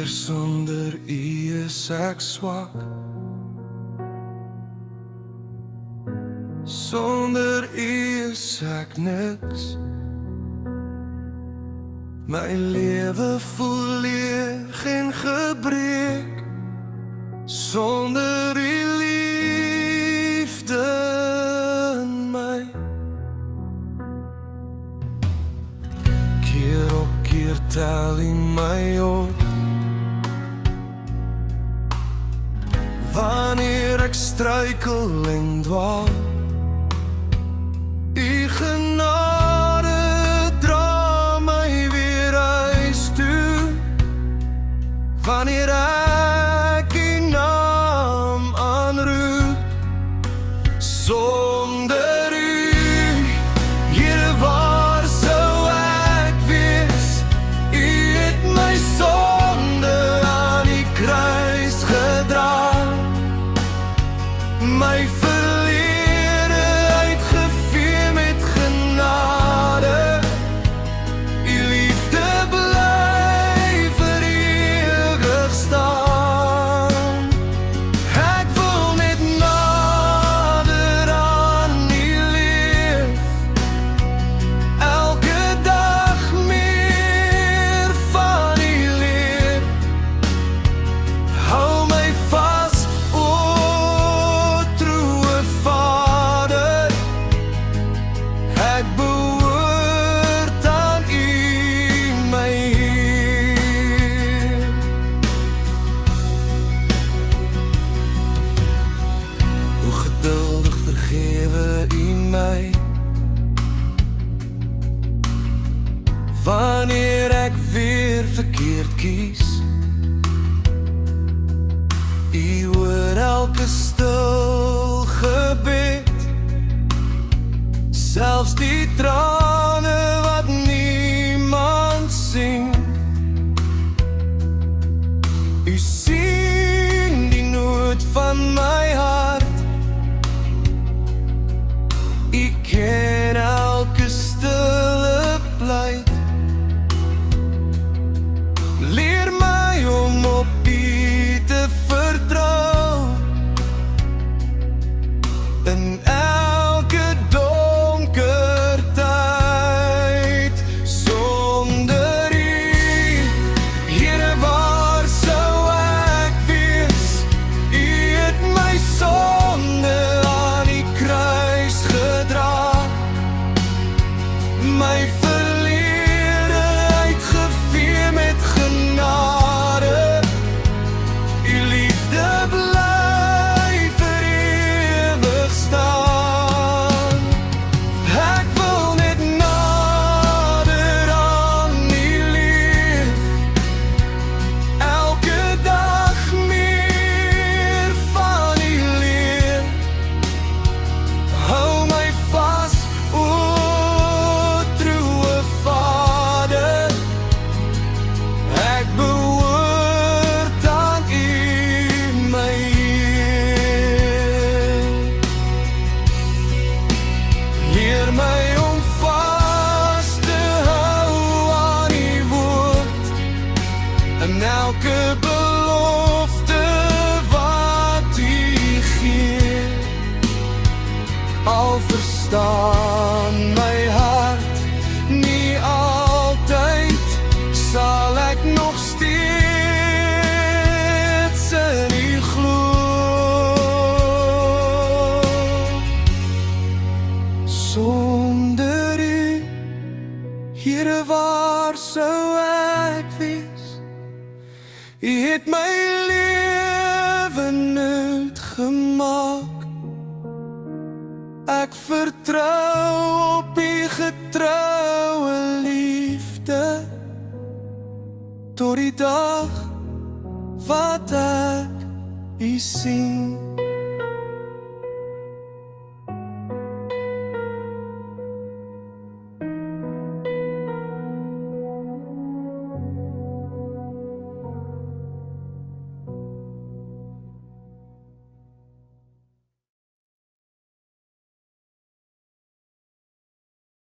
Heer, sonder U is ek swak. Sonder U is ek niks. My lewe voel leeg en gebreek sonder U liefde in my. Keer op keer tel U my op wanneer ek struikel en dwaal. U genade dra my weer huis toe wanneer ek U naam aanroep. Sonder U, Here, waar sou ek wees? U het my sonde aan die kruis gedra, my verlede uitgevee met genade. U liefde bly vir ewig staan. Ek wil net nader aan U leef, elke dag meer van U leer. Hou my vas, o troe Vader, ek behoort aan U, my Heer. Hoe geduldig vergewe U my wanneer ek weer verkeerd kies. U hoor elke stil gebed, selfs die trane wat niemand sien. U sien die nood van my hart, U ken elke stille pleit. Leer my om op U te vertrou in elke donker tyd. Sonder U, Here, waar sou ek wees? U het my sonde aan die kruis gedra, my verlede uitgevee met genade. U liefde bly vir ewig staan. Ek wil net nader aan U leef, elke dag meer van U leer. Hou my vas, o troe Vader, ek behoort aan U, my Heer. Leer my om vas te hou aan U woord, in elke belofte wat U gee. Al verstaan my hart nie altyd, sal ek nog steeds in U glo. Sonder U, Here, waar sou ek wees? U het my lewe nuut gemaak. Ek vertrou op U getroue liefde tot die dag wat ek U sien.